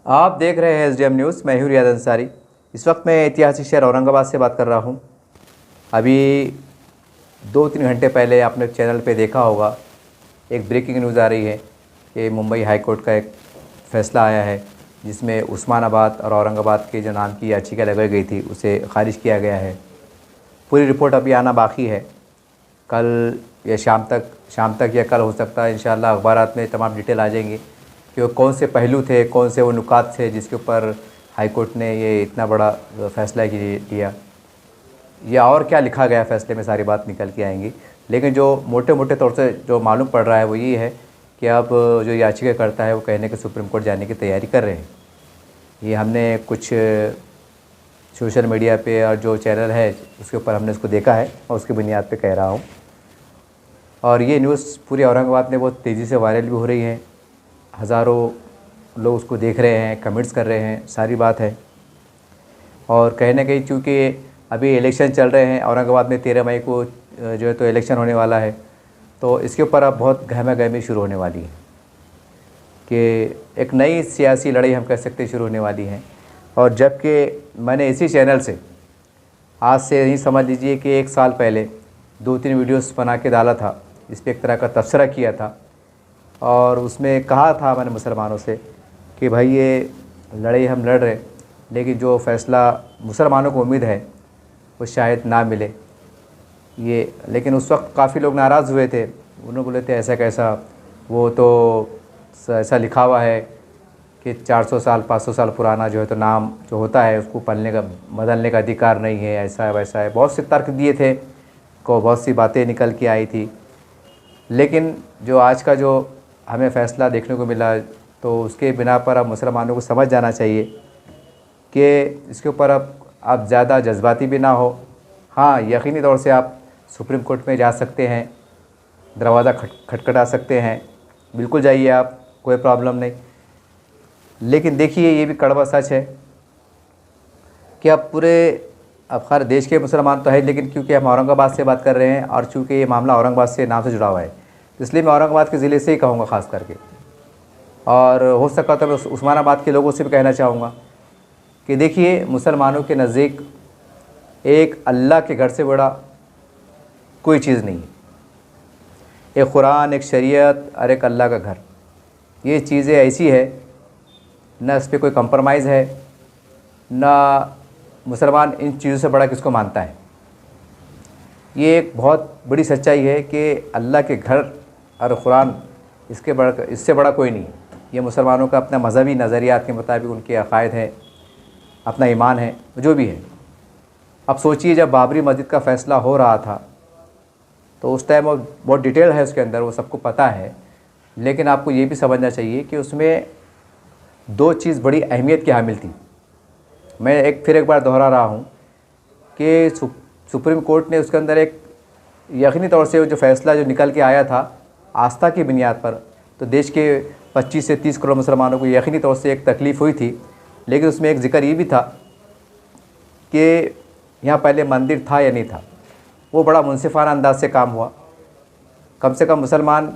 आप देख रहे हैं एसडीएम न्यूज़। मैं हूं रियाद अंसारी। इस वक्त मैं ऐतिहासिक शहर औरंगाबाद से बात कर रहा हूं। अभी 2-3 घंटे पहले आपने चैनल पे देखा होगा, एक ब्रेकिंग न्यूज़ आ रही है कि मुंबई हाई कोर्ट का एक फ़ैसला आया है जिसमें उस्मानाबाद और औरंगाबाद के जो नाम की याचिका लगाई गई थी उसे खारिज किया गया है। पूरी रिपोर्ट अभी आना बाकी है। कल या शाम तक या कल हो सकता है। इंशाअल्लाह अखबारात में तमाम डिटेल आ जाएंगी कि वो कौन से पहलू थे, कौन से वो नुकात थे जिसके ऊपर हाई कोर्ट ने ये इतना बड़ा फ़ैसला लिया, या और क्या लिखा गया फ़ैसले में, सारी बात निकल के आएंगी। लेकिन जो मोटे मोटे तौर से जो मालूम पड़ रहा है वो ये है कि अब जो याचिका करता है वो कहने के सुप्रीम कोर्ट जाने की तैयारी कर रहे हैं। ये हमने कुछ सोशल मीडिया पे और जो चैनल है उसके ऊपर हमने उसको देखा है और उसकी बुनियाद पे कह रहा हूँ। और ये न्यूज़ पूरे औरंगाबाद में बहुत तेज़ी से वायरल भी हो रही है। हज़ारों लोग उसको देख रहे हैं, कमेंट्स कर रहे हैं, सारी बात है। और कहीं ना कहीं चूँकि अभी इलेक्शन चल रहे हैं औरंगाबाद में, 13 मई को जो है तो इलेक्शन होने वाला है, तो इसके ऊपर अब बहुत गहमा गहमी शुरू होने वाली है कि एक नई सियासी लड़ाई हम कह सकते शुरू होने वाली है। और जबकि मैंने इसी चैनल से आज से नहीं समझ लीजिए कि 1 साल पहले 2-3 वीडियोस बना के डाला था, इस पर एक तरह का तबसरा किया था और उसमें कहा था मैंने मुसलमानों से कि भाई ये लड़ाई हम लड़ रहे, लेकिन जो फ़ैसला मुसलमानों को उम्मीद है वो शायद ना मिले ये। लेकिन उस वक्त काफ़ी लोग नाराज़ हुए थे। उन्होंने बोले थे ऐसा कैसा, वो तो ऐसा लिखा हुआ है कि 400 साल 500 साल पुराना जो है तो नाम जो होता है उसको बदलने का अधिकार नहीं है, ऐसा है वैसा है। बहुत से तर्क दिए थे को, बहुत सी बातें निकल के आई थी। लेकिन जो आज का जो हमें फ़ैसला देखने को मिला, तो उसके बिना पर अब मुसलमानों को समझ जाना चाहिए कि इसके ऊपर अब ज़्यादा जज्बाती भी ना हो। हाँ, यकीनी तौर से आप सुप्रीम कोर्ट में जा सकते हैं, दरवाज़ा खटखटा सकते हैं, बिल्कुल जाइए आप, कोई प्रॉब्लम नहीं। लेकिन देखिए ये भी कड़वा सच है कि अब खैर देश के मुसलमान तो है, लेकिन क्योंकि हम औरंगाबाद से बात कर रहे हैं और चूँकि ये मामला औरंगाबाद से नाम से जुड़ा हुआ है, इसलिए मैं औरंगाबाद के ज़िले से ही कहूँगा ख़ास करके। और हो सका तो मैं उस्मानाबाद के लोगों से भी कहना चाहूँगा कि देखिए, मुसलमानों के नज़दीक एक अल्लाह के घर से बड़ा कोई चीज़ नहीं है। एक कुरान, एक शरीयत और एक अल्लाह का घर, ये चीज़ें ऐसी है न इस पर कोई कंप्रोमाइज़ है, ना मुसलमान इन चीज़ों से बड़ा किसको मानता है। ये एक बहुत बड़ी सच्चाई है कि अल्लाह के घर और कुरान इससे बड़ा कोई नहीं। ये मुसलमानों का अपना मज़हबी नज़रियात के मुताबिक उनके अक़ायद हैं, अपना ईमान है, जो भी है। अब सोचिए, जब बाबरी मस्जिद का फ़ैसला हो रहा था तो उस टाइम वो बहुत डिटेल है उसके अंदर, वो सबको पता है। लेकिन आपको ये भी समझना चाहिए कि उसमें 2 चीज़ बड़ी अहमियत की हामिल थी। मैं फिर एक बार दोहरा रहा हूँ कि सुप्रीम कोर्ट ने उसके अंदर एक यकीनी तौर से जो फ़ैसला जो निकल के आया था आस्था की बुनियाद पर, तो देश के 25 से 30 करोड़ मुसलमानों को यकीनी तौर से एक तकलीफ़ हुई थी। लेकिन उसमें एक ज़िक्र ये भी था कि यहाँ पहले मंदिर था या नहीं था, वो बड़ा मुनसिफ़ाना अंदाज से काम हुआ। कम से कम मुसलमान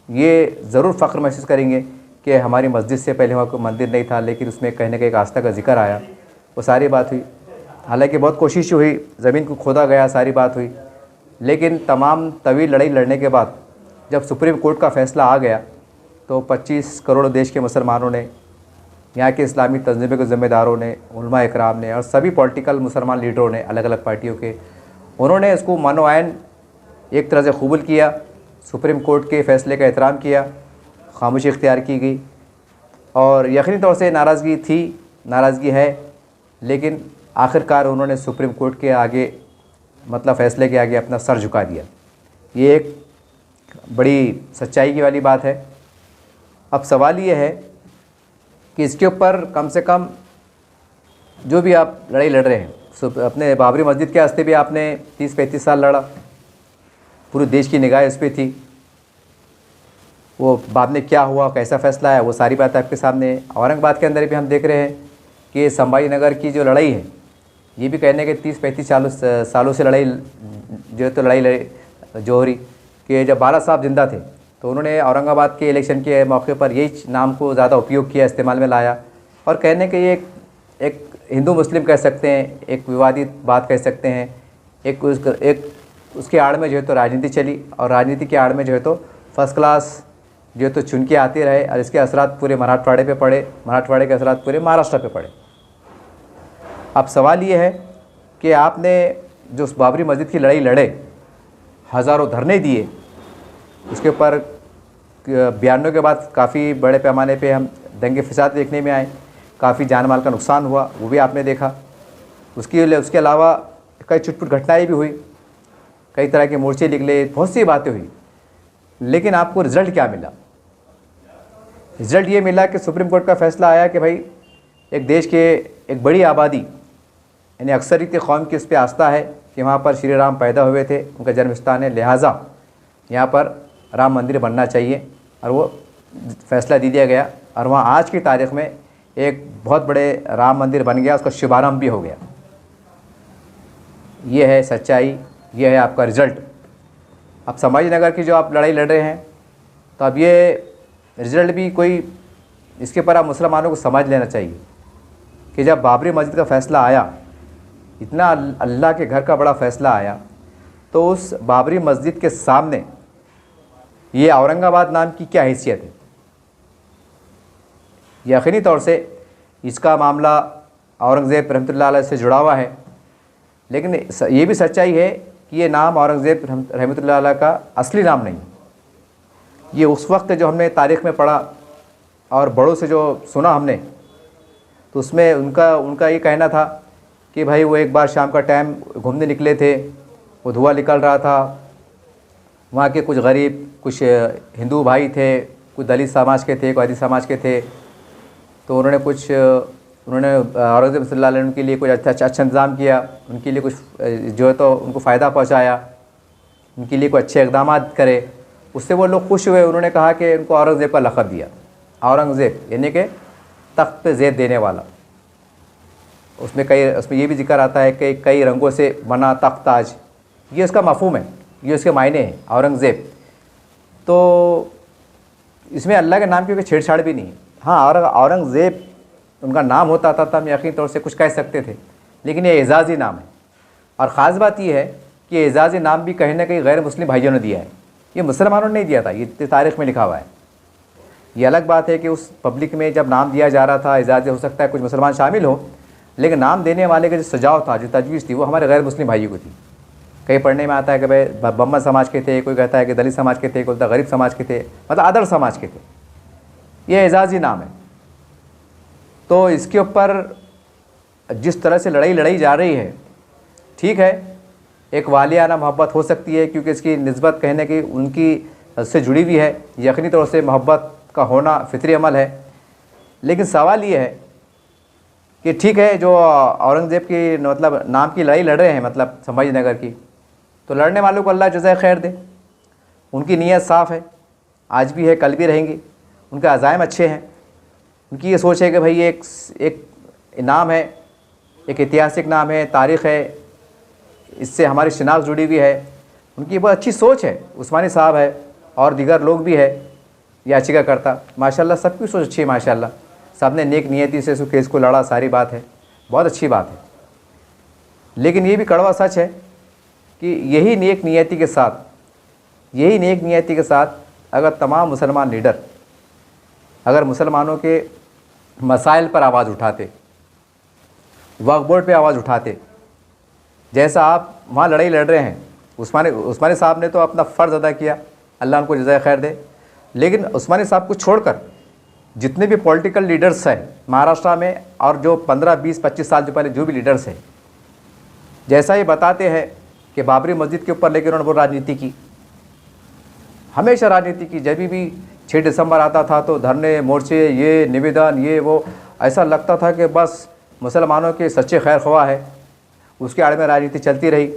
ये ज़रूर फ़ख्र महसूस करेंगे कि हमारी मस्जिद से पहले वहाँ कोई मंदिर नहीं था, लेकिन उसमें कहीं ना कहीं एक आस्था का ज़िक्र आया, वो सारी बात हुई। हालांकि बहुत कोशिश हुई, ज़मीन को खोदा गया, सारी बात हुई। लेकिन तमाम तवील लड़ाई लड़ने के बाद जब सुप्रीम कोर्ट का फ़ैसला आ गया तो 25 करोड़ देश के मुसलमानों ने, यहाँ के इस्लामी तंजीमों के ज़िम्मेदारों ने, उलमा इकराम ने और सभी पॉलिटिकल मुसलमान लीडरों ने, अलग अलग पार्टियों के, उन्होंने इसको मानो ऐन एक तरह से कबूल किया। सुप्रीम कोर्ट के फ़ैसले का एहतराम किया, खामोशी इख्तियार की गई। और यकीनी तौर से नाराज़गी थी, नाराज़गी है, लेकिन आखिरकार उन्होंने सुप्रीम कोर्ट के आगे, मतलब फ़ैसले के आगे अपना सर झुका दिया। ये एक बड़ी सच्चाई की वाली बात है। अब सवाल ये है कि इसके ऊपर कम से कम जो भी आप लड़ाई लड़ रहे हैं, अपने बाबरी मस्जिद के वास्ते भी आपने 30-35 साल लड़ा, पूरे देश की निगाह इस पर थी। वो बाद में क्या हुआ, कैसा फ़ैसला है, वो सारी बात आपके सामने है। औरंगाबाद के अंदर भी हम देख रहे हैं कि संभाजी नगर की जो लड़ाई है, ये भी कहने के 30-35 सालों से लड़ाई जो है तो लड़ाई जो हो रही कि जब बाला साहब ज़िंदा थे तो उन्होंने औरंगाबाद के इलेक्शन के मौके पर यही नाम को ज़्यादा उपयोग किया, इस्तेमाल में लाया और कहने के ये एक हिंदू मुस्लिम कह सकते हैं, एक विवादित बात कह सकते हैं, एक उसके आड़ में जो है तो राजनीति चली, और राजनीति के आड़ में जो है तो फर्स्ट क्लास जो है तो चुन के आते रहे, और इसके असरात पूरे मराठवाड़े पे पड़े, मराठवाड़े के असरात पूरे महाराष्ट्र पे पड़े। अब सवाल ये है कि आपने जो उस बाबरी मस्जिद की लड़ाई लड़े, हज़ारों धरने दिए, उसके ऊपर 92 के बाद काफ़ी बड़े पैमाने पे हम दंगे फसाद देखने में आए, काफ़ी जान माल का नुकसान हुआ, वो भी आपने देखा। उसके अलावा कई छुटपुट घटनाएँ भी हुई, कई तरह के मोर्चे निकले, बहुत सी बातें हुई, लेकिन आपको रिज़ल्ट क्या मिला? रिज़ल्ट ये मिला कि सुप्रीम कोर्ट का फैसला आया कि भाई एक देश के एक बड़ी आबादी यानी अक्सरियत कौम की इस पर आस्था है कि वहाँ पर श्री राम पैदा हुए थे, उनका जन्म स्थान है, लिहाजा यहाँ पर राम मंदिर बनना चाहिए, और वो फैसला दे दिया गया, और वहाँ आज की तारीख़ में एक बहुत बड़े राम मंदिर बन गया, उसका शुभारंभ भी हो गया। ये है सच्चाई, ये है आपका रिज़ल्ट। अब संभाजीनगर की जो आप लड़ाई लड़ रहे हैं, तो अब ये रिज़ल्ट भी कोई, इसके ऊपर आप मुसलमानों को समझ लेना चाहिए कि जब बाबरी मस्जिद का फ़ैसला आया, इतना अल्लाह के घर का बड़ा फ़ैसला आया, तो उस बाबरी मस्जिद के सामने ये औरंगाबाद नाम की क्या हैसियत है? यकीनी तौर से इसका मामला औरंगज़ेब रहमतुल्लाह अलैह से जुड़ा हुआ है, लेकिन ये भी सच्चाई है कि ये नाम औरंगज़ेब रहमतुल्लाह अलैह का असली नाम नहीं। ये उस वक्त जो हमने तारीख़ में पढ़ा और बड़ों से जो सुना हमने, तो उसमें उनका ये कहना था कि भाई वो एक बार शाम का टाइम घूमने निकले थे, वो धुआं निकल रहा था, वहाँ के कुछ गरीब, कुछ हिंदू भाई थे, कुछ दलित समाज के थे, कुछ आदिवासी समाज के थे, तो उन्होंने औरंगज़ेब सल्लल्लाहु अलैहि वसल्लम के लिए कुछ अच्छा इंतज़ाम किया, उनके लिए कुछ जो है तो उनको फ़ायदा पहुँचाया, उनके लिए कुछ अच्छे इक़दाम करे, उससे वो लोग खुश हुए। उन्होंने कहा कि उनको औरंगज़ेब का लक़ब दिया, औरंगज़ेब यानी कि तख्त पे ज़ेब देने वाला। उसमें ये भी जिक्र आता है कि कई रंगों से बना तख्त ताज, ये उसका मफ़हूम है, ये उसके मायने हैं औरंगज़ेब। तो इसमें अल्लाह के नाम की कोई छेड़छाड़ भी नहीं है। हाँ, औरंगज़ेब उनका नाम होता था तो हम यकीनी तौर से कुछ कह सकते थे, लेकिन ये एजाज़ी नाम है, और ख़ास बात यह है कि एजाज़ी नाम भी कहीं ना कहीं गैर मुस्लिम भाइयों ने दिया है, ये मुसलमानों ने नहीं दिया था, ये तारीख़ में लिखा हुआ है। ये अलग बात है कि उस पब्लिक में जब नाम दिया जा रहा था एजाज़ी, हो सकता है कुछ मुसलमान शामिल हो, लेकिन नाम देने वाले का जो सुझाव था, जो तजवीज़ थी, वो हमारे गैर मुस्लिम भाइयों को थी। कहीं पढ़ने में आता है कि भाई ब्राह्मण समाज के थे, कोई कहता है कि दलित समाज के थे, कोई कहता है गरीब समाज के थे, मतलब अदर समाज के थे। ये एजाज़ी नाम है। तो इसके ऊपर जिस तरह से लड़ाई जा रही है, ठीक है, एक वालियाना मोहब्बत हो सकती है क्योंकि इसकी निस्बत कहने की उनकी से जुड़ी हुई है, यकीनी तौर से मोहब्बत का होना फितरी अमल है। लेकिन सवाल ये है कि ठीक है, जो औरंगज़ेब की मतलब नाम की लड़ाई लड़ रहे हैं, मतलब संभाजीनगर की, तो लड़ने वालों को अल्लाह जज़ाए खैर दे, उनकी नीयत साफ़ है, आज भी है, कल भी रहेंगी, उनके अज़ाइम अच्छे हैं, उनकी ये सोच है कि भाई ये एक नाम है, एक ऐतिहासिक नाम है, तारीख़ है, इससे हमारी शिनाख्त जुड़ी हुई है, उनकी बहुत अच्छी सोच है। उस्मानी साहब है और दीगर लोग भी है याचिका करता, माशाल्लाह सबकी सोच अच्छी है, माशाल्लाह सब ने नेक नियति से इस केस को लड़ा, सारी बात है, बहुत अच्छी बात है। लेकिन ये भी कड़वा सच है कि यही नेक नियति के साथ अगर तमाम मुसलमान लीडर अगर मुसलमानों के मसाइल पर आवाज़ उठाते, वक्फ बोर्ड पे आवाज़ उठाते, जैसा आप वहाँ लड़ाई लड़ रहे हैं, उस्मानी साहब ने तो अपना फ़र्ज़ अदा किया, अल्लाह उनको जज़ाए खैर दे, लेकिन उस्मानी साहब को छोड़कर जितने भी पॉलिटिकल लीडर्स हैं महाराष्ट्र में, और जो 15, 20, 25 साल जो पहले जो भी लीडर्स हैं, जैसा ये बताते हैं कि बाबरी मस्जिद के ऊपर लेकर उन्होंने वो राजनीति की, हमेशा राजनीति की। जब भी 6 दिसंबर आता था तो धरने, मोर्चे, ये निवेदन, ये वो, ऐसा लगता था कि बस मुसलमानों के सच्चे खैर ख्वाह है। उसके आड़ में राजनीति चलती रही,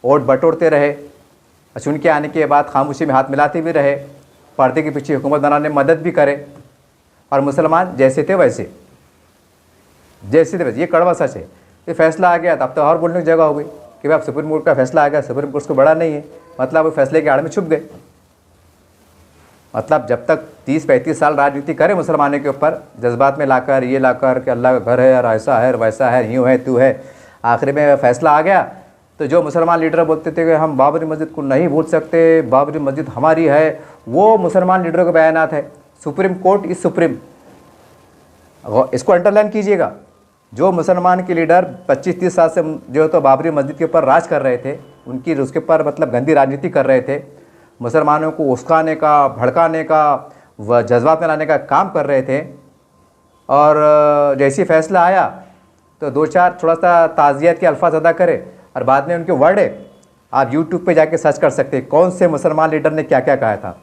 वोट बटोरते रहे, चुन के आने के बाद खामोशी में हाथ मिलाते भी रहे, पर्दे के पीछे हुकूमत बनाने में मदद भी करे, और मुसलमान जैसे थे वैसे। ये कड़वा सच है। ये फैसला आ गया, तब तो और बोलने की जगह हो गई कि भाई अब सुप्रीम कोर्ट का फैसला आ गया, सुप्रीम कोर्ट को बड़ा नहीं है, मतलब वो फैसले के आड़ में छुप गए। मतलब जब तक 30-35 साल राजनीति करे मुसलमानों के ऊपर, जज्बात में लाकर ये लाकर कि अल्लाह का घर है और ऐसा है वैसा है, यूँ है तू है, आखिर में फ़ैसला आ गया तो जो मुसलमान लीडर बोलते थे कि हम बाबरी मस्जिद को नहीं भूल सकते, बाबरी मस्जिद हमारी है, वो मुसलमान लीडरों के बयानात है। सुप्रीम कोर्ट इज़ सुप्रीम, इसको अंडरलाइन कीजिएगा। जो मुसलमान के लीडर 25-30 साल से जो तो बाबरी मस्जिद के ऊपर राज कर रहे थे, उनकी उसके ऊपर मतलब गंदी राजनीति कर रहे थे, मुसलमानों को उस्काने का, भड़काने का, व जज्बात में लाने का काम कर रहे थे, और जैसी फ़ैसला आया तो 2-4 थोड़ा सा ताज़ियत के अल्फाज अदा करे और बाद में उनके वर्ड है, आप यूट्यूब पे जाके सर्च कर सकते हैं कौन से मुसलमान लीडर ने क्या क्या कहा था,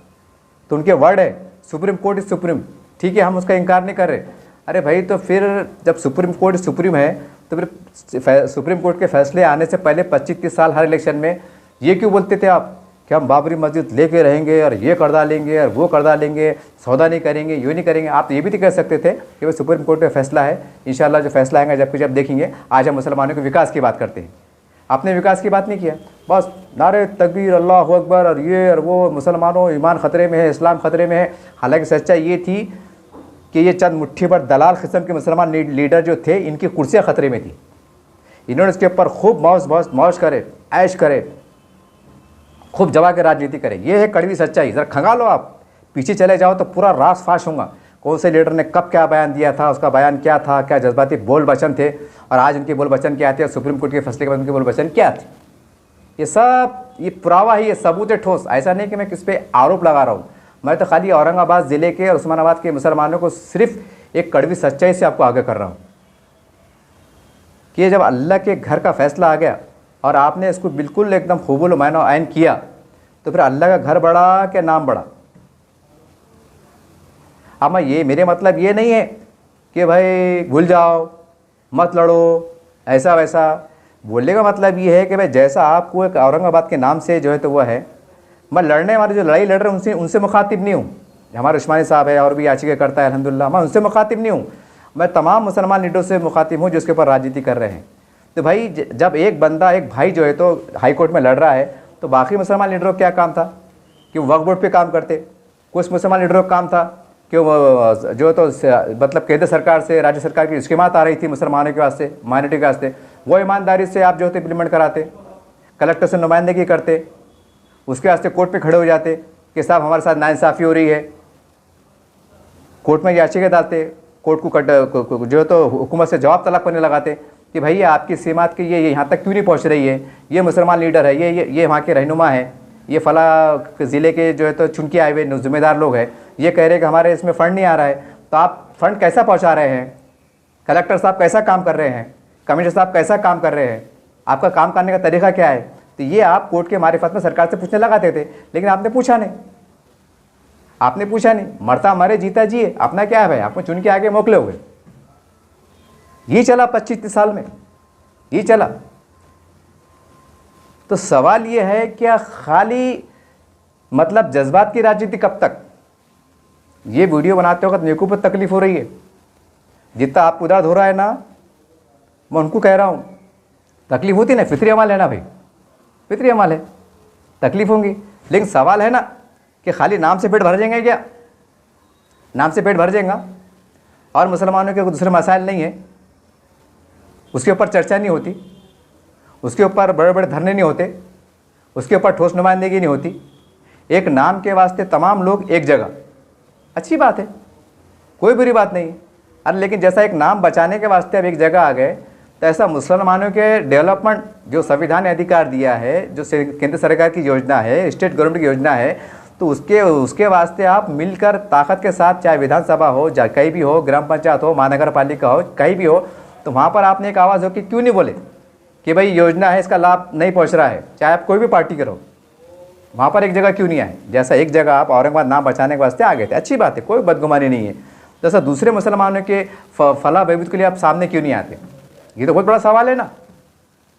तो उनके वर्ड है सुप्रीम कोर्ट इज़ सुप्रीम। ठीक है, हम उसका इनकार नहीं कर रहे। अरे भाई, तो फिर जब सुप्रीम कोर्ट सुप्रीम है तो फिर सुप्रीम कोर्ट के फैसले आने से पहले 25-30 साल हर इलेक्शन में ये क्यों बोलते थे आप कि हम बाबरी मस्जिद लेके रहेंगे और ये कर डालेंगे और वो कर डालेंगे, सौदा नहीं करेंगे, यूँ नहीं करेंगे। आप तो ये भी तो कह सकते थे कि भाई सुप्रीम कोर्ट का फैसला है, इंशाल्लाह जो फैसला आएगा जब देखेंगे। आज हम मुसलमानों के विकास की बात करते हैं, आपने विकास की बात नहीं किया, बस नारे तकबीर, अल्लाह अकबर और ये और वो, मुसलमानों ईमान ख़तरे में है, इस्लाम ख़तरे में है। हालांकि सच्चाई ये थी कि ये चंद मुट्ठी भर दलाल किस्म के मुसलमान लीडर जो थे, इनकी कुर्सियाँ ख़तरे में थी। इन्होंने इसके ऊपर खूब मौज करे, ऐश करे, खूब जवा के राजनीति करे। ये है कड़वी सच्चाई। ज़रा खंगालो, आप पीछे चले जाओ तो पूरा रास फाश होगा कौन से लीडर ने कब क्या बयान दिया था, उसका बयान क्या था, क्या जज्बाती बोल वचन थे, और आज उनके बोल वचन क्या थे, और सुप्रीम कोर्ट के फैसले के बाद उनके बोल वचन क्या थे। ये सब ये पुरावा ही, ये सबूत है ठोस। ऐसा नहीं कि मैं किस पे आरोप लगा रहा हूँ, मैं तो खाली औरंगाबाद ज़िले के और उस्मानाबाद के मुसलमानों को सिर्फ एक कड़वी सच्चाई से आपको आगे कर रहा हूँ कि जब अल्लाह के घर का फ़ैसला आ गया और आपने इसको बिल्कुल एकदम खूबुल मायनो ऐन किया, तो फिर अल्लाह का घर बड़ा क्या नाम बड़ा। अब ये मेरे मतलब ये नहीं है कि भाई भूल जाओ, मत लड़ो, ऐसा वैसा। बोलने का मतलब ये है कि भाई जैसा आपको एक औरंगाबाद के नाम से जो है तो वह है, मैं लड़ने वाले जो लड़ाई लड़ रहे हैं उनसे मुखातिब नहीं हूँ। हमारे उस्मानी साहब है और भी याचिका करता है, अल्हम्दुलिल्लाह, मैं उनसे मुखातिब नहीं हूँ। मैं तमाम मुसलमान लीडरों से मुखातिब हूँ जिसके ऊपर राजनीति कर रहे हैं। तो भाई जब एक बंदा, एक भाई जो है तो हाई कोर्ट में लड़ रहा है, तो बाकी मुसलमान लीडरों का क्या काम था कि वो वक्फ बोर्ड पे काम करते। कुछ मुसलमान लीडरों का काम था कि वो जो तो मतलब केंद्र सरकार से, राज्य सरकार की स्कीमात आ रही थी मुसलमानों के वास्ते, माइनॉरिटी के वास्ते, वो ईमानदारी से आप जो है इम्प्लीमेंट कराते, कलेक्टर से नुमाइंदगी करते, उसके वास्ते कोर्ट पे खड़े हो जाते कि साहब हमारे साथ नाइंसाफ़ी हो रही है, कोर्ट में याचिका डालते, कोर्ट को जो तो हुकूमत से जवाब तलब करने लगाते कि भैया आपकी सीमात की ये यहाँ तक क्यों नहीं पहुँच रही है, ये मुसलमान लीडर है, ये वहाँ के रहनुमा है, ये फ़ला ज़िले के जो है तो चुन के आए हुए ज़िम्मेदार लोग हैं, ये कह रहे हैं कि हमारे इसमें फ़ंड नहीं आ रहा है, तो आप फ़ंड कैसा पहुँचा रहे हैं, कलेक्टर साहब कैसा काम कर रहे हैं, कमिश्नर साहब कैसा काम कर रहे हैं, आपका काम करने का तरीका क्या है। तो ये आप कोर्ट के मारिफत में सरकार से पूछने लगाते थे, लेकिन आपने पूछा नहीं, आपने पूछा नहीं। मरता मरे जीता जिए, अपना क्या है भाई, आपको चुन के आगे मोकले हुए। ये चला 25-30 साल में, ये चला। तो सवाल ये है क्या खाली मतलब जज्बात की राजनीति कब तक। ये वीडियो बनाते वक्त मेरे को पर तकलीफ हो रही है, जितना आपको दर्द हो रहा है ना, मैं उनको कह रहा हूँ तकलीफ होती ना, फितरी अमल है ना भाई, फितरी अमल है, तकलीफ होंगी। लेकिन सवाल है ना कि खाली नाम से पेट भर जाएंगे क्या, नाम से पेट भर जाएगा और मुसलमानों के दूसरे मसाइल नहीं है, उसके ऊपर चर्चा नहीं होती, उसके ऊपर बड़े बड़े धरने नहीं होते, उसके ऊपर ठोस नुमाइंदगी नहीं होती। एक नाम के वास्ते तमाम लोग एक जगह, अच्छी बात है, कोई बुरी बात नहीं। अरे लेकिन जैसा एक नाम बचाने के वास्ते अब एक जगह आ गए, तो ऐसा मुसलमानों के डेवलपमेंट जो संविधान ने अधिकार दिया है, जो केंद्र सरकार की योजना है, स्टेट गवर्नमेंट की योजना है, तो उसके वास्ते आप मिलकर ताकत के साथ, चाहे विधानसभा हो, चाहे कहीं भी हो, ग्राम पंचायत हो, महानगर पालिका हो, कहीं भी हो, तो वहाँ पर आपने एक आवाज़ हो कि क्यों नहीं बोले कि भाई योजना है, इसका लाभ नहीं पहुँच रहा है, चाहे आप कोई भी पार्टी करो, वहाँ पर एक जगह क्यों नहीं आए। जैसा एक जगह आप औरंगाबाद नाम बचाने के वास्ते आ गए थे, अच्छी बात है, कोई बदगुमानी नहीं है। जैसा दूसरे मुसलमानों के फला बहबूद के लिए आप सामने क्यों नहीं आते, ये तो बहुत बड़ा सवाल है ना,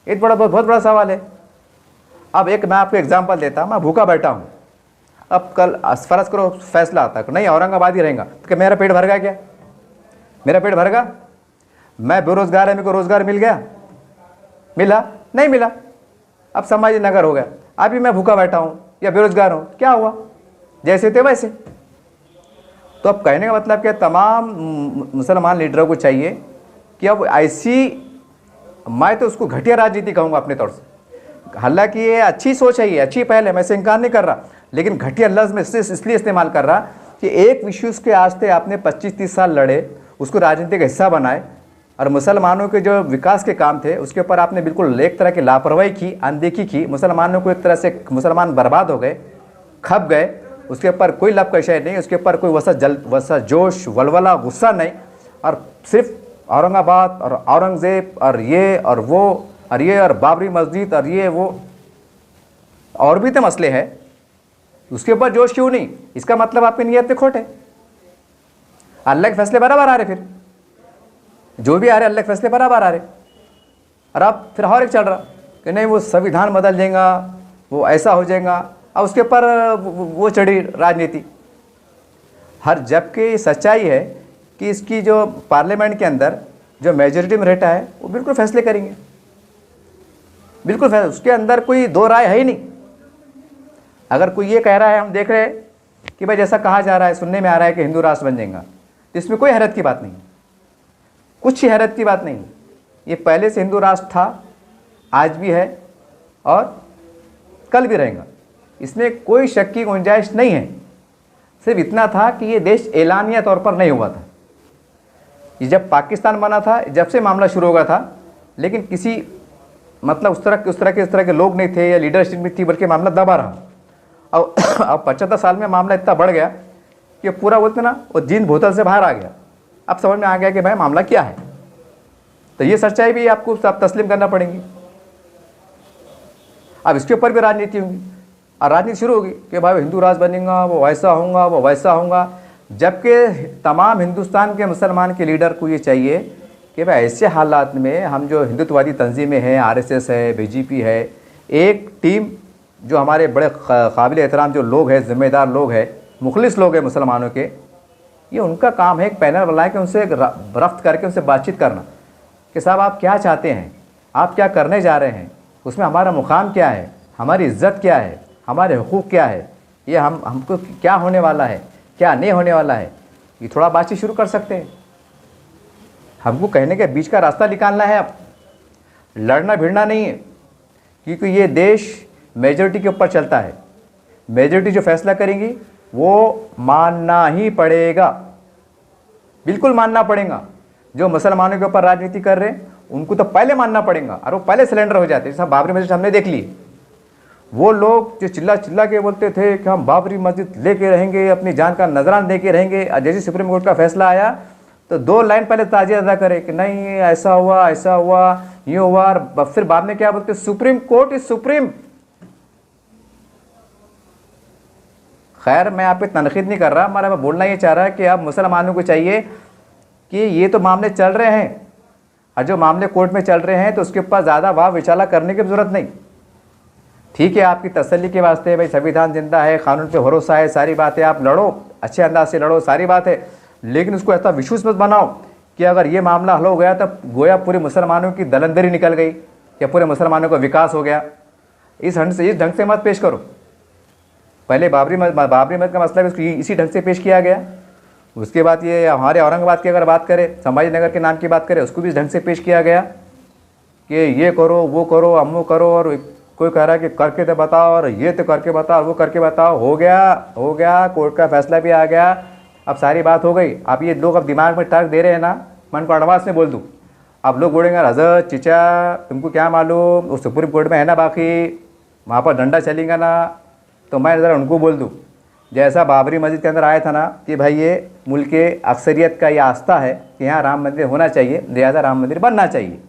ये बहुत बड़ा सवाल है। अब एक मैं आपको एग्जांपल देता, मैं भूखा बैठा हूँ, अब कल फ़र्ज़ करो फैसला आता है नहीं औरंगाबाद ही रहेगा, तो क्या मेरा पेट भर गया, क्या मेरा पेट भर गया। मैं बेरोज़गार है, मेरे को रोज़गार मिल गया, मिला नहीं मिला, अब संभाजी नगर हो गया, अभी मैं भूखा बैठा हूँ या बेरोज़गार हूँ, क्या हुआ, जैसे थे वैसे। तो अब कहने का मतलब क्या, तमाम मुसलमान लीडरों को चाहिए कि अब ऐसी, मैं तो उसको घटिया राजनीति कहूँगा अपने तौर से। हालांकि ये अच्छी सोच है, ये अच्छी पहल है, मैं इसे इनकार नहीं कर रहा, लेकिन घटिया लफ्ज़ में इसलिए इस्तेमाल कर रहा कि एक विषय के आस्ते आपने 25-30 साल लड़े, उसको राजनीति का हिस्सा बनाए, और मुसलमानों के जो विकास के काम थे उसके ऊपर आपने बिल्कुल एक तरह की लापरवाही की, अनदेखी की। मुसलमानों को एक तरह से मुसलमान बर्बाद हो गए, खप गए, उसके ऊपर कोई लब का विषय नहीं, उसके ऊपर कोई वसा जोश वलवला गुस्सा नहीं, और सिर्फ औरंगाबाद और औरंगज़ेब और ये और वो और ये और बाबरी मस्जिद और ये वो, और भी तो मसले हैं, उसके ऊपर जोश क्यों नहीं? इसका मतलब आपकी नीयत पे खोट है। अल्लाह के फैसले बराबर आ रहे, फिर जो भी आ रहे अल्लाह के फैसले बराबर आ रहे, और अब फिर और एक चल रहा कि नहीं वो संविधान बदल देगा, वो ऐसा हो जाएगा, और उसके ऊपर वो चढ़ी राजनीति। जबकि सच्चाई है कि इसकी जो पार्लियामेंट के अंदर जो मेजॉरिटी में रहता है वो बिल्कुल फैसले करेंगे, बिल्कुल फैसले, उसके अंदर कोई दो राय है ही नहीं। अगर कोई ये कह रहा है, हम देख रहे हैं कि भाई जैसा कहा जा रहा है, सुनने में आ रहा है कि हिंदू राष्ट्र बन जाएगा, तो इसमें कोई हैरत की बात नहीं, कुछ ही हैरत की बात नहीं। ये पहले से हिंदू राष्ट्र था, आज भी है और कल भी रहेगा, इसमें कोई शक की गुंजाइश नहीं है। सिर्फ इतना था कि ये देश एलानिया तौर पर नहीं हुआ था। ये जब पाकिस्तान बना था, जब से मामला शुरू हो गया था, लेकिन किसी मतलब उस तरह के लोग नहीं थे या लीडरशिप नहीं थी, बल्कि मामला दबा रहा। अब 75 साल में मामला इतना बढ़ गया कि पूरा बोलते ना, वो जींद बोतल से बाहर आ गया। अब समझ में आ गया कि भाई मामला क्या है। तो ये सच्चाई भी आपको सब तस्लीम करना पड़ेगी। अब इसके ऊपर भी राजनीति होगी, और राजनीति शुरू होगी कि भाई हिंदू राष्ट्र बनेगा, वो वैसा होगा, वो वैसा होगा। जबकि तमाम हिंदुस्तान के मुसलमान के लीडर को ये चाहिए कि भाई ऐसे हालात में हम जो हिंदुत्ववादी तंजीमें हैं, RSS है, BJP है, एक टीम जो हमारे बड़े काबिल एहतराम जो लोग हैं, ज़िम्मेदार लोग हैं, मुखलिस लोग हैं मुसलमानों के, ये उनका काम है एक पैनल बनाए कि उनसे रफ्त करके उनसे बातचीत करना कि साहब आप क्या चाहते हैं, आप क्या करने जा रहे हैं, उसमें हमारा मुकाम क्या है, हमारी इज़्ज़त क्या है, हमारे हुकूक़ क्या है, ये हमको क्या होने वाला है, क्या नहीं होने वाला है, ये थोड़ा बातचीत शुरू कर सकते हैं। हमको कहने के बीच का रास्ता निकालना है। अब लड़ना भिड़ना नहीं है, क्योंकि ये देश मेजॉरिटी के ऊपर चलता है। मेजॉरिटी जो फैसला करेंगी वो मानना ही पड़ेगा, बिल्कुल मानना पड़ेगा। जो मुसलमानों के ऊपर राजनीति कर रहे हैं उनको तो पहले मानना पड़ेगा, और वो पहले सिलेंडर हो जाते हैं। जैसा बाबरी मस्जिद हमने देख ली, वो लोग जो चिल्ला चिल्ला के बोलते थे कि हम बाबरी मस्जिद लेके रहेंगे, अपनी जान का नजराना दे के रहेंगे, जैसे सुप्रीम कोर्ट का फैसला आया तो 2 लाइन पहले ताजिया अदा करे कि नहीं ऐसा हुआ, ये हुआ, और फिर बाद में क्या बोलते, सुप्रीम कोर्ट इज सुप्रीम। खैर, मैं आप पे तनकीद नहीं कर रहा, मैं बोलना ये चाह रहा है कि अब मुसलमानों को चाहिए कि ये तो मामले चल रहे हैं, और जो मामले कोर्ट में चल रहे हैं तो उसके ऊपर ज़्यादा वाह विचाला करने की ज़रूरत नहीं। ठीक है, आपकी तसल्ली के वास्ते भाई संविधान जिंदा है, कानून पे भरोसा है, सारी बातें आप लड़ो, अच्छे अंदाज से लड़ो, सारी बात है, लेकिन उसको ऐसा विश्वास मत बनाओ कि अगर ये मामला हल हो गया तब गोया पूरे मुसलमानों की दलंदरी निकल गई या पूरे मुसलमानों का विकास हो गया। इस ढंग से मत पेश करो। पहले बाबरी मस्जिद का मसला भी इसी ढंग से पेश किया गया। उसके बाद ये हमारे औरंगाबाद की अगर बात करें, संभाजी नगर के नाम की बात करें, उसको भी इस ढंग से पेश किया गया कि ये करो, वो करो, अम्मू करो, और कोई कह रहा है कि करके तो बताओ, और ये तो करके बताओ, वो करके बताओ। हो गया, कोर्ट का फैसला भी आ गया, अब सारी बात हो गई। अब ये लोग अब दिमाग में टर्क दे रहे हैं ना, मन को एडवांस में बोल दूँ, अब लोग बोलेंगे हजरत चिचा तुमको क्या मालूम, वो सुप्रीम कोर्ट में है ना, बाकी वहाँ पर डंडा चलेगा ना। तो मैं ज़रा उनको बोल दूँ, जैसा बाबरी मस्जिद के अंदर आया था ना कि भाई ये मुल्क के अक्सरियत का ये आस्था है कि यहाँ राम मंदिर होना चाहिए, लिहाजा राम मंदिर बनना चाहिए,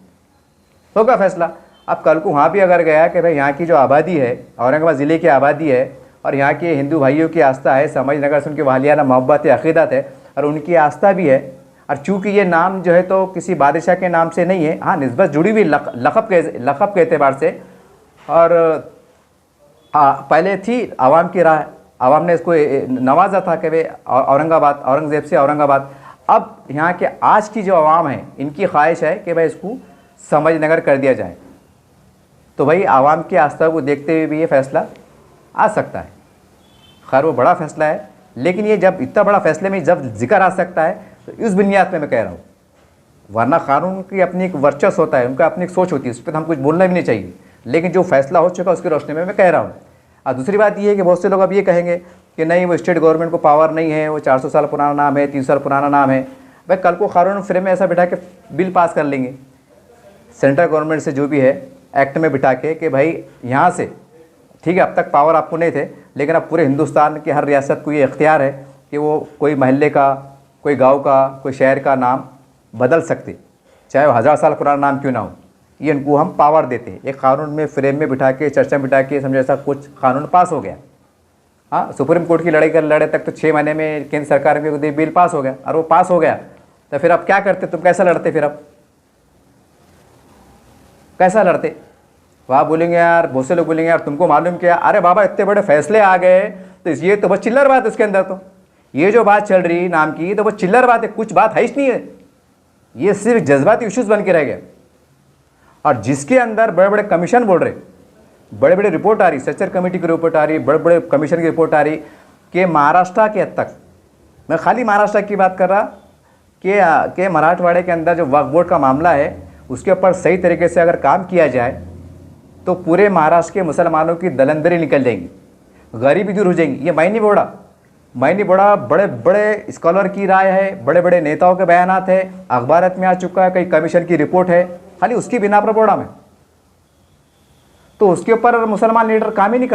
होगा फैसला। अब कल को वहाँ भी अगर गया कि भाई यहाँ की जो आबादी है, औरंगाबाद ज़िले की आबादी है, और यहाँ के हिंदू भाइयों की आस्था है, संभाजी नगर से उनकी वालियाना मोहब्बत अक़ीदत है, और उनकी आस्था भी है, और चूँकि ये नाम जो है तो किसी बादशाह के नाम से नहीं है, हाँ निस्बत जुड़ी हुई लक़ब के एतबार से, और पहले थी आवाम की राय, आवाम ने इसको नवाजा था कि भाई औरंगाबाद, औरंगज़ेब से औरंगाबाद। अब यहाँ के आज की जो आवाम है, इनकी ख्वाहिश है कि भाई इसको संभाजी नगर कर दिया जाए। तो भाई आवाम की आस्था को देखते हुए भी ये फैसला आ सकता है। खैर वो बड़ा फैसला है, लेकिन ये जब इतना बड़ा फैसले में जब जिक्र आ सकता है तो इस बुनियाद पे मैं कह रहा हूँ, वरना कानून की अपनी एक वर्चस्व होता है, उनका अपनी एक सोच होती है, उस पर तो हम कुछ बोलना भी नहीं चाहिए। लेकिन जो फैसला हो चुका उसकी रोशनी में मैं कह रहा हूँ। और दूसरी बात ये है कि बहुत से लोग अब ये कहेंगे कि नहीं वो स्टेट गवर्नमेंट को पावर नहीं है, वो 400 साल पुराना नाम है, 300 साल पुराना नाम है। भाई कल को कानून फ्रेम में ऐसा बिठा के बिल पास कर लेंगे सेंट्रल गवर्नमेंट से, जो भी है एक्ट में बिठा के कि भाई यहाँ से ठीक है, अब तक पावर आपको नहीं थे, लेकिन अब पूरे हिंदुस्तान की हर रियासत को ये इख्तियार है कि वो कोई महल्ले का, कोई गांव का, कोई शहर का नाम बदल सकते, चाहे वो 1000 साल पुराना नाम क्यों ना हो। ये इनको हम पावर देते हैं, एक कानून में फ्रेम में बिठा के, चर्चा में बिठा के, समझे ऐसा कुछ कानून पास हो गया। हाँ, सुप्रीम कोर्ट की लड़ाई कर लड़े तक तो 6 महीने में केंद्र सरकार के बिल पास हो गया, और वो पास हो गया तो फिर अब क्या करते, तुम कैसा लड़ते, फिर अब कैसा लड़ते? वहाँ बोलेंगे यार, बहुत से लोग बोलेंगे यार तुमको मालूम क्या, अरे बाबा इतने बड़े फैसले आ गए तो ये तो बस चिल्लर बात है उसके अंदर। तो ये जो बात चल रही नाम की तो बस चिल्लर बात है, कुछ बात है ही नहीं है, ये सिर्फ जज्बाती इश्यूज बन के रह गए। और जिसके अंदर बड़े बड़े कमीशन बोल रहे, बड़े बड़े रिपोर्ट आ रही, सच्चर कमेटी की रिपोर्ट आ रही, बड़े बड़े कमीशन की रिपोर्ट आ रही कि महाराष्ट्र के हद तक, मैं खाली महाराष्ट्र की बात कर रहा कि मराठवाड़े के अंदर जो वक्फ बोर्ड का मामला है उसके ऊपर सही तरीके से अगर काम किया जाए तो पूरे महाराष्ट्र के मुसलमानों की दलंदरी निकल जाएंगी, गरीबी दूर हो जाएंगी। ये मैं नहीं बोला, बड़े बड़े स्कॉलर की राय है, बड़े बड़े नेताओं के बयानात है, अखबारत में आ चुका है, कई कमीशन की रिपोर्ट है, खाली उसकी बिना पर बोला मैं। तो उसके ऊपर मुसलमान लीडर काम ही नहीं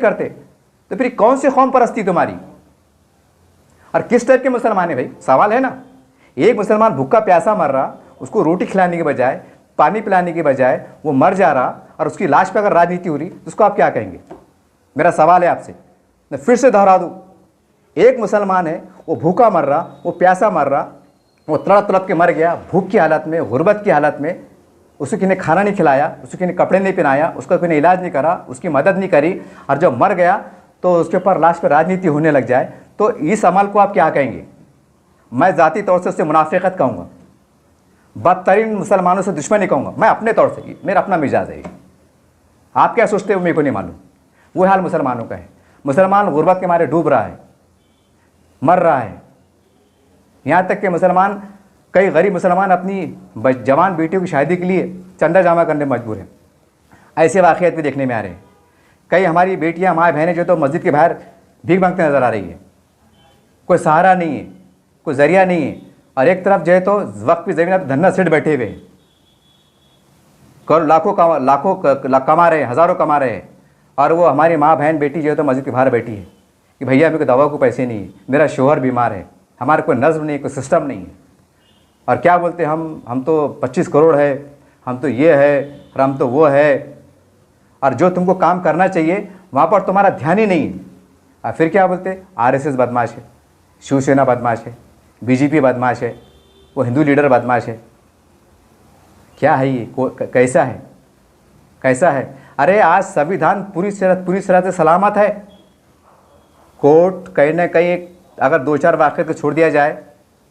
करते, तो फिर कौन सी कौम परस्ती तुम्हारी, और किस टाइप के मुसलमान है भाई? सवाल है ना। एक मुसलमान भूखा प्यासा मर रहा, उसको रोटी खिलाने के बजाय, पानी पिलाने के बजाय वो मर जा रहा, और उसकी लाश पे अगर राजनीति हो रही तो उसको आप क्या कहेंगे? मेरा सवाल है आपसे, मैं फिर से दोहरा दूं, एक मुसलमान है, वो भूखा मर रहा, वो प्यासा मर रहा, वो तड़प तड़प के मर गया, भूख की हालत में, गुर्बत की हालत में, उसको किसी ने खाना नहीं खिलाया, उसको किसी ने कपड़े नहीं पहनाया, उसका कोई इलाज नहीं करा, उसकी मदद नहीं करी, और जब मर गया तो उसके ऊपर लाश पर राजनीति होने लग जाए, तो इस अमल को आप क्या कहेंगे? मैं ज़ाती तौर से उससे मुनाफिकत कहूँगा, बदतरीन मुसलमानों से दुश्मनी कहूँगा, मैं अपने तौर से, मेरा अपना मिजाज है। आप क्या सोचते हो मेरे को नहीं मालूम। वो हाल मुसलमानों का है, मुसलमान गुर्बत के मारे डूब रहा है, मर रहा है। यहाँ तक कि मुसलमान, कई गरीब मुसलमान अपनी जवान बेटियों की शादी के लिए चंदा जमा करने मजबूर हैं। ऐसे वाक़यात भी देखने में आ रहे हैं। कई हमारी बेटियाँ, माँ बहनें जो तो मस्जिद के बाहर भीख मांगते नज़र आ रही है, कोई सहारा नहीं है, कोई ज़रिया नहीं है, और एक तरफ जो है तो वक्त की ज़मीन पर धन्ना सेठ बैठे हुए हैं, लाखों कमा रहे हैं, हज़ारों कमा रहे हैं, और वो हमारी माँ बहन बेटी जो है तो मस्जिद के बाहर बैठी है कि भैया मेरे को दवा को पैसे नहीं है, मेरा शोहर बीमार है, हमारे कोई नज़्म नहीं है, कोई सिस्टम नहीं है। और क्या बोलते हम तो 25 करोड़ है, हम तो ये है, और हम तो वो है, और जो तुमको काम करना चाहिए वहाँ पर तुम्हारा ध्यान ही नहीं है। और फिर क्या बोलते, RSS बदमाश है, शिवसेना बदमाश है, BJP बदमाश है, वो हिंदू लीडर बदमाश है। क्या है ये? कैसा है? अरे आज संविधान पूरी तरह से सलामत है। कोर्ट कहीं ना कहीं अगर 2-4 वाक़े को छोड़ दिया जाए,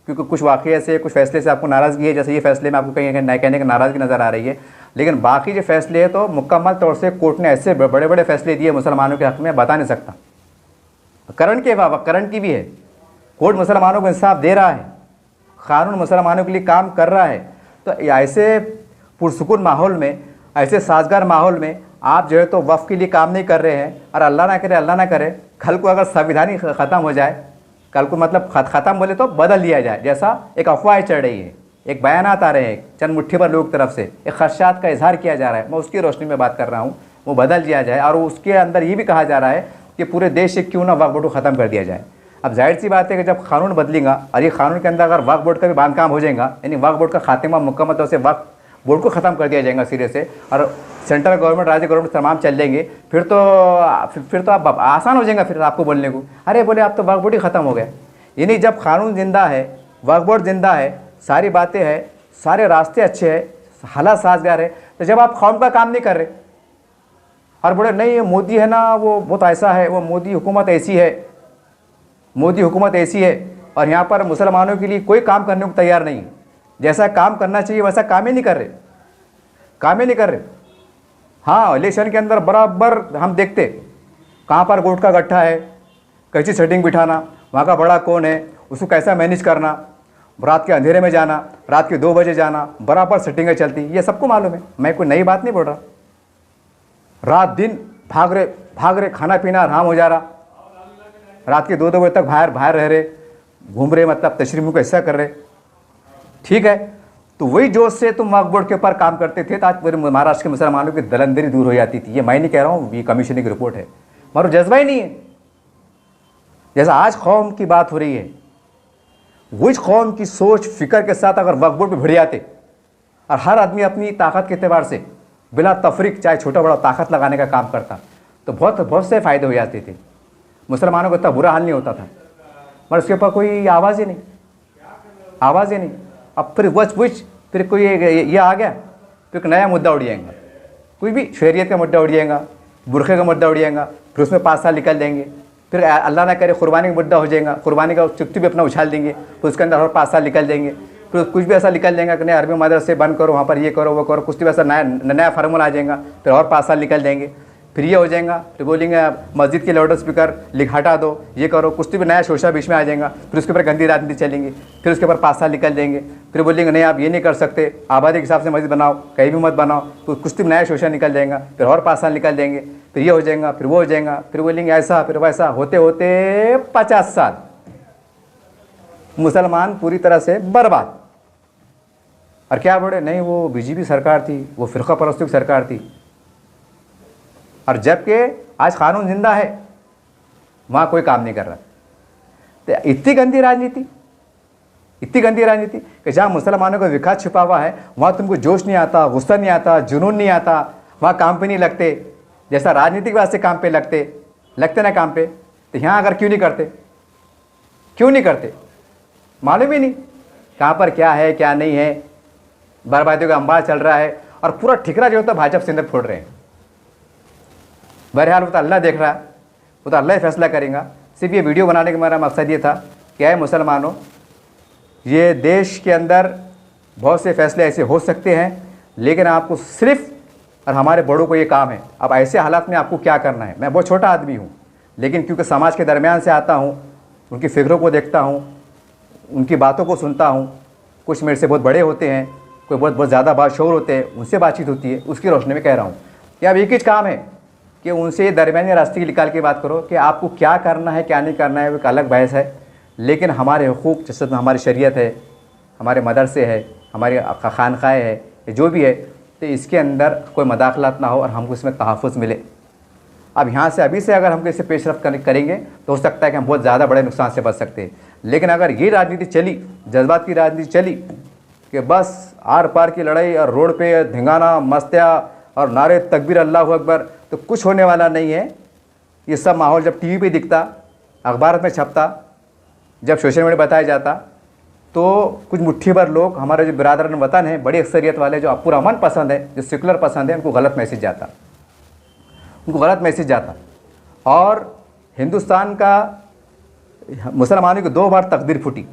क्योंकि कुछ वाक़े से, कुछ फैसले से आपको नाराज़गी है, जैसे ये फैसले में आपको कहीं कहने की नाराज़गी नज़र आ रही है, लेकिन बाकी जो फैसले हैं तो मुकम्मल तौर से कोर्ट ने ऐसे बड़े बड़े फैसले दिए मुसलमानों के हक़ में, बता नहीं सकता। करंट की भी है, कोर्ट मुसलमानों को इंसाफ दे रहा है, कानून मुसलमानों के लिए काम कर रहा है। तो ऐसे पुरसुकून माहौल में, ऐसे साजगार माहौल में आप जो है तो वफ़ के लिए काम नहीं कर रहे हैं, और अल्लाह ना करे कल को अगर संविधान ही ख़त्म हो जाए, कल को मतलब ख़त्म बोले तो बदल दिया जाए, जैसा एक अफवाह चढ़ रही है, एक बयानात आ रहे हैं चंद मुट्ठी भर लोग तरफ से, एक खदशात का इजहार किया जा रहा है, मैं उसकी रोशनी में बात कर रहा हूँ, वो बदल दिया जाए। और उसके अंदर ये भी कहा जा रहा है कि पूरे देश से क्यों ना वक्फ बोर्ड को ख़त्म कर दिया जाए। अब जाहिर सी बात है कि जब कानून बदलेगा, और ये कानून के अंदर अगर वक्फ बोर्ड का भी बांधकाम हो जाएगा, यानी वक्फ बोर्ड का खात्मा मुकम्मल तौर से वक्फ बोर्ड को ख़त्म कर दिया जाएगा सिरे से, और सेंट्रल गवर्नमेंट, राज्य गवर्नमेंट तमाम चल देंगे, फिर तो आप आसान हो जाएगा फिर आपको बोलने को, अरे बोले आप तो वक्फ बोर्ड ही ख़त्म हो गया। यानी जब कानून जिंदा है, वक्फ बोर्ड जिंदा है, सारी बातें हैं, सारे रास्ते अच्छे हैं, हालात साजगार है, तो जब आप कौम का काम नहीं कर रहे और बोले नहीं ये मोदी है ना, वो बहुत ऐसा है, वो मोदी हुकूमत ऐसी है, और यहाँ पर मुसलमानों के लिए कोई काम करने को तैयार नहीं, जैसा काम करना चाहिए वैसा काम ही नहीं कर रहे। हाँ, इलेक्शन के अंदर बराबर हम देखते कहाँ पर वोट का गट्ठा है, कैसी सेटिंग बिठाना, वहाँ का बड़ा कौन है, उसको कैसा मैनेज करना, रात के अंधेरे में जाना, रात के 2 बजे जाना, बराबर सेटिंगें चलती, ये सबको मालूम है। मैं कोई नई बात नहीं बोल रहा। रात दिन भाग रहे, खाना पीना आराम हो जा रहा, रात के 2-2 बजे तक बाहर रह रहे, घूम रहे, मतलब तशरीफ को ऐसा कर रहे, ठीक है। तो वही जोश से तुम वक्फ बोर्ड के ऊपर काम करते थे तो आज पूरे महाराष्ट्र के मुसलमानों की दलंदरी दूर हो जाती थी। ये मैं नहीं कह रहा हूँ, ये कमीशन की रिपोर्ट है। मगर जज्बा ही नहीं है। जैसा आज कौम की बात हो रही है, वही कौम की सोच फिक्र के साथ अगर वक्फ बोर्ड पर भिड़ जाते और हर आदमी अपनी ताकत के एतबार से बिला तफरीक चाहे छोटा बड़ा ताकत लगाने का काम करता तो बहुत से फ़ायदे हो जाते थे। मुसलमानों को इतना बुरा हाल नहीं होता था, मगर उसके ऊपर कोई आवाज़ ही नहीं। अब फिर कोई ये आ गया, फिर नया मुद्दा उड़ जाएगा, कोई भी शरीयत का मुद्दा उड़ जाएगा, बुरखे का मुद्दा उड़ जाएगा, फिर उसमें 5 साल निकल देंगे, फिर अल्लाह ना करे कुर्बानी का मुद्दा हो जाएगा, कुर्बानी का चुप्ती भी अपना उछाल देंगे, फिर उसके अंदर और 5 साल निकल देंगे, फिर कुछ भी ऐसा निकल जाएगा कि नहीं अरबी मदरसे बंद करो, वहाँ पर ये करो वो करो, कुछ भी ऐसा नया फार्मूला आ जाएगा, फिर और 5 साल निकल देंगे, फिर ये हो जाएगा, फिर बोलेंगे मस्जिद के लाउड स्पीकर हटा दो, ये करो, कुछ भी नया शोशा बीच में आ जाएगा, फिर उसके ऊपर गंदी राजनीति चलेंगी, फिर उसके ऊपर 5 साल निकल देंगे, फिर बोलेंगे नहीं आप ये नहीं कर सकते, आबादी के हिसाब से मस्जिद बनाओ, कहीं भी मत बनाओ, तो कुछ भी नया शोशा निकल जाएगा, फिर और 5 साल निकल देंगे, फिर ये हो जाएगा, फिर वो हो जाएगा, फिर बोलेंगे ऐसा फिर वैसा, होते होते 50 साल मुसलमान पूरी तरह से बर्बाद। और क्या बोले, नहीं वो बीजेपी सरकार थी, वो फ़िरक़ा परस्तों की सरकार थी, और जबकि आज कानून जिंदा है, वहाँ कोई काम नहीं कर रहा। तो इतनी गंदी राजनीति कि जहाँ मुसलमानों का विकास छिपा हुआ है वहाँ तुमको जोश नहीं आता, गुस्सा नहीं आता, जुनून नहीं आता, वहाँ काम पे नहीं लगते। जैसा राजनीतिक वास्ते काम पे लगते ना काम पे, तो यहाँ अगर क्यों नहीं करते मालूम ही नहीं कहाँ पर क्या है क्या नहीं है, बर्बादियों का अंबार चल रहा है, और पूरा ठिकरा जो होता है भाजपा से अंदर फोड़ रहे हैं। बहरहाल वो तो अल्लाह देख रहा है, वो तो अल्लाह ही फैसला करेगा। सिर्फ ये वीडियो बनाने का मेरा मकसद ये था कि आए मुसलमानों, ये देश के अंदर बहुत से फैसले ऐसे हो सकते हैं, लेकिन आपको सिर्फ और हमारे बड़ों को ये काम है, अब ऐसे हालात में आपको क्या करना है। मैं बहुत छोटा आदमी हूँ, लेकिन क्योंकि समाज के दरमियान से आता हूँ, उनकी फ़िक्रों को देखता हूँ, उनकी बातों को सुनता हूँ। कुछ मेरे से बहुत बड़े होते हैं, कोई बहुत ज़्यादा बाशऊर होते हैं, उनसे बातचीत होती है, उसकी रोशनी में कह रहा हूँ कि अब एक ही काम है कि उनसे दरमियानी रास्ते की निकाल के बात करो कि आपको क्या करना है क्या नहीं करना है, वो एक अलग बहस है। लेकिन हमारे हुकूक, जैसे हमारी शरीयत है, हमारे मदरसे है, हमारी खानखाएँ है, जो भी है, तो इसके अंदर कोई मदाखलत ना हो और हमको इसमें तहफ़्फ़ुज़ मिले। अब यहाँ से अभी से अगर हमको इसे पेशरफ्त करेंगे तो हो सकता है कि हम बहुत ज़्यादा बड़े नुकसान से बच सकते हैं। लेकिन अगर ये राजनीति चली, जज्बात की राजनीति चली कि बस आर पार की लड़ाई और रोड पे धिंगाना मस्तिया और नारे तकबीर अल्लाहु अकबर, तो कुछ होने वाला नहीं है। ये सब माहौल जब टीवी पे दिखता, अखबार में छपता, जब सोशल मीडिया बताया जाता, तो कुछ मुट्ठी भर लोग, हमारे जो बिरादरान वतन है, बड़ी अक्सरियत वाले जो पुरअमन पसंद है, जो सेकुलर पसंद है, उनको गलत मैसेज जाता। और हिंदुस्तान का मुसलमानों की 2 बार तकदीर फूटी।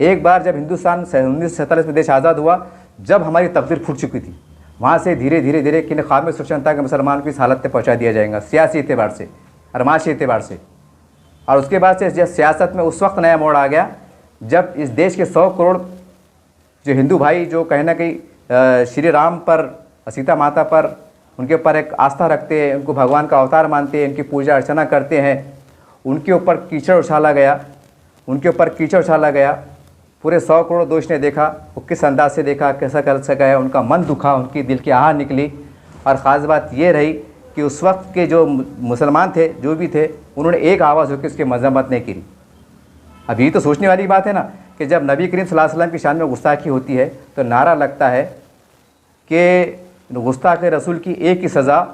एक बार जब हिंदुस्तान 1947 में देश आज़ाद हुआ, जब हमारी तकदीर फूट चुकी थी, वहाँ से धीरे धीरे कि ख्वाब सोचना था कि मुसलमान को इस हालत में पहुँचा दिया जाएगा, सियासी एतबार से और माशी एतबार से। और उसके बाद से जब सियासत में उस वक्त नया मोड़ आ गया जब इस देश के 100 करोड़ जो हिंदू भाई, जो कहीं ना कहीं श्री राम पर, सीता माता पर, उनके ऊपर एक आस्था रखते हैं, उनको भगवान का अवतार मानते हैं, उनकी पूजा अर्चना करते हैं, उनके ऊपर कीचड़ उछाला गया। पूरे 100 करोड़ देश ने देखा, वो किस अंदाज से देखा, कैसा कर सका है, उनका मन दुखा, उनकी दिल की आह निकली। और ख़ास बात ये रही कि उस वक्त के जो मुसलमान थे, जो भी थे, उन्होंने एक आवाज़ होकर उसकी मजम्मत नहीं की। अब ये तो सोचने वाली बात है ना कि जब नबी करीम सल्लल्लाहु अलैहि वसल्लम की शान में गुस्ताखी होती है तो नारा लगता है कि गुस्ताख रसूल की एक ही सज़ा,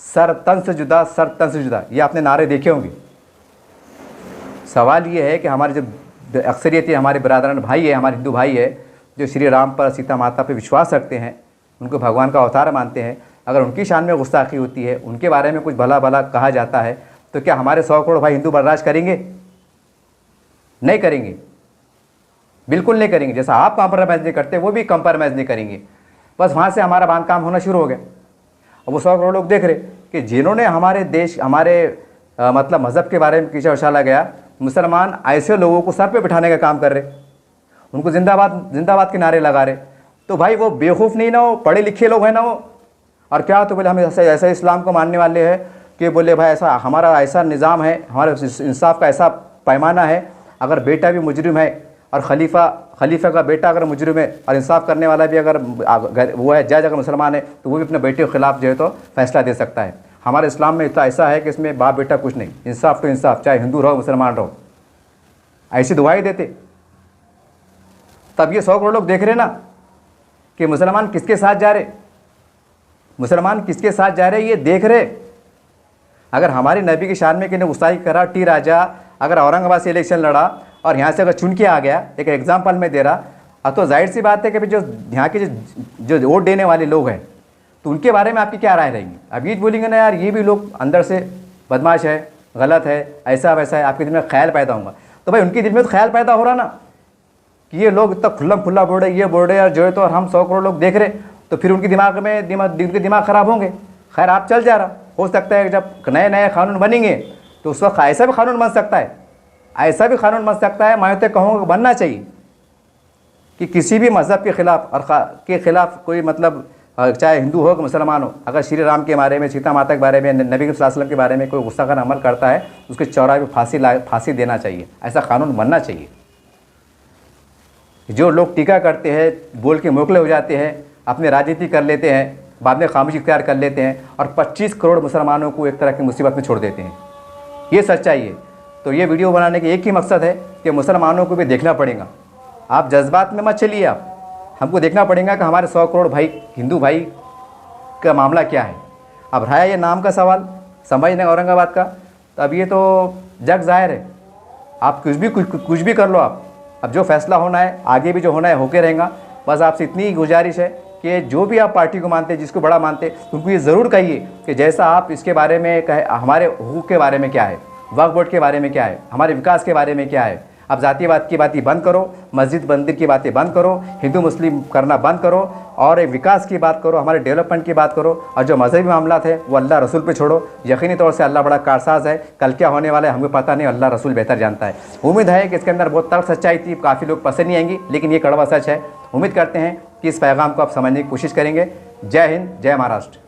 सर तन से जुदा। ये आपने नारे देखे होंगे। सवाल ये है कि हमारे जो अक्सरियत है, हमारे बिरादरान भाई है, हमारे हिंदू भाई है, जो श्री राम पर, सीता माता पर विश्वास रखते हैं, उनको भगवान का अवतार मानते हैं, अगर उनकी शान में गुस्ताखी होती है, उनके बारे में कुछ भला भला कहा जाता है, तो क्या हमारे 100 करोड़ भाई हिंदू बर्दाश्त करेंगे? नहीं करेंगे, बिल्कुल नहीं करेंगे। जैसा आप कॉम्प्रोमाइज़ नहीं करते, वो भी कॉम्प्रोमाइज़ नहीं करेंगे। बस वहाँ से हमारा बांध काम होना शुरू हो गया। अब वो 100 करोड़ लोग देख रहे कि जिन्होंने हमारे देश, हमारे मतलब मज़हब के बारे में कीचड़ उछाला गया, मुसलमान ऐसे लोगों को सर पे बिठाने का काम कर रहे, उनको जिंदाबाद जिंदाबाद के नारे लगा रहे। तो भाई वो बेवकूफ़ नहीं ना हो, पढ़े लिखे लोग हैं ना वो। और क्या तो बोले हम ऐसा इस्लाम को मानने वाले हैं कि बोले भाई ऐसा हमारा ऐसा निज़ाम है, हमारे इंसाफ का ऐसा पैमाना है, अगर बेटा भी मुजरिम है और खलीफा का बेटा अगर मुजरिम है और इंसाफ करने वाला भी अगर वो है जज अगर मुसलमान है तो वो भी अपने बेटे के खिलाफ जो है तो फैसला दे सकता है। हमारे इस्लाम में इतना ऐसा है कि इसमें बाप बेटा कुछ नहीं, इंसाफ तो इंसाफ, चाहे हिंदू रहो मुसलमान रहो। ऐसी दुआई देते तब ये 100 करोड़ लोग देख रहे ना कि मुसलमान किसके साथ जा रहे, मुसलमान किसके साथ जा रहे ये देख रहे। अगर हमारे नबी की शान में किसी ने गुस्ताखी करा, टी राजा अगर औरंगाबाद से इलेक्शन लड़ा और यहाँ से अगर चुन के आ गया, एक एग्जाम्पल मैं दे रहा, अब तो जाहिर सी बात है कि जो यहाँ के जो वोट देने वाले लोग हैं तो उनके बारे में आपकी क्या राय रहेगी। अब ये बोलेंगे ना यार ये भी लोग अंदर से बदमाश है, गलत है, ऐसा वैसा है, आपके दिल में ख्याल पैदा होगा। तो भाई उनके दिल में तो ख्याल पैदा हो रहा ना कि ये लोग इतना खुल्लम खुल्ला बोल रहे, ये बोल रहे यार जो है तो, और हम 100 करोड़ लोग देख रहे, तो फिर उनके दिमाग में उनके दिमाग ख़राब होंगे। खैर आप चल जा रहा, हो सकता है जब नए नए कानून बनेंगे तो उस वक्त ऐसा भी कानून बन सकता है, ऐसा भी कानून बन सकता है, मैं तो कहूँगा बनना चाहिए कि किसी भी मज़हब के ख़िलाफ़ और के ख़िलाफ़ कोई मतलब चाहे हिंदू हो कि मुसलमान हो, अगर श्री राम के बारे में, सीता माता के बारे में, नबी सल्लल्लाहु अलैहि वसल्लम के बारे में कोई गुस्सा कर अमल करता है उसके चौराहे पे फांसी देना चाहिए, ऐसा कानून बनना चाहिए। जो लोग टीका करते हैं, बोल के मोकले हो जाते हैं, अपने राजनीति कर लेते हैं, बाद में खामोशी इख्तियार कर लेते हैं और 25 करोड़ मुसलमानों को एक तरह की मुसीबत में छोड़ देते हैं, ये सच्चाई है। तो ये वीडियो बनाने के एक ही मकसद है कि मुसलमानों को भी देखना पड़ेगा, आप जज्बात में मत चलिए, आप हमको देखना पड़ेगा कि हमारे 100 करोड़ भाई हिंदू भाई का मामला क्या है। अब रहा ये नाम का सवाल, समझने औरंगाबाद का, तो अब ये तो जग ज़ाहिर है, आप कुछ भी कर लो आप, अब जो फैसला होना है आगे भी जो होना है होके रहेगा। बस आपसे इतनी गुजारिश है कि जो भी आप पार्टी को मानते हैं, जिसको बड़ा मानते हैं, उनको ये ज़रूर कहिए कि जैसा आप इसके बारे में कहे, हमारे हुकूक़ के बारे में क्या है, वक्फ बोर्ड के बारे में क्या है, हमारे विकास के बारे में क्या है। अब जातिवाद की बातें बंद करो, मस्जिद मंदिर की बातें बंद करो, हिंदू मुस्लिम करना बंद करो और विकास की बात करो, हमारे डेवलपमेंट की बात करो। और जो मजहबी मामला थे वो अल्लाह रसूल पे छोड़ो। यकीनी तौर से अल्लाह बड़ा कारसाज है, कल क्या होने वाला है हमको पता नहीं, अल्लाह रसूल बेहतर जानता है। उम्मीद है कि इसके अंदर बहुत तल्ख सच्चाई थी, काफ़ी लोग पसंद नहीं आएंगी, लेकिन ये कड़वा सच है। उम्मीद करते हैं कि इस पैगाम को आप समझने की कोशिश करेंगे। जय हिंद, जय महाराष्ट्र।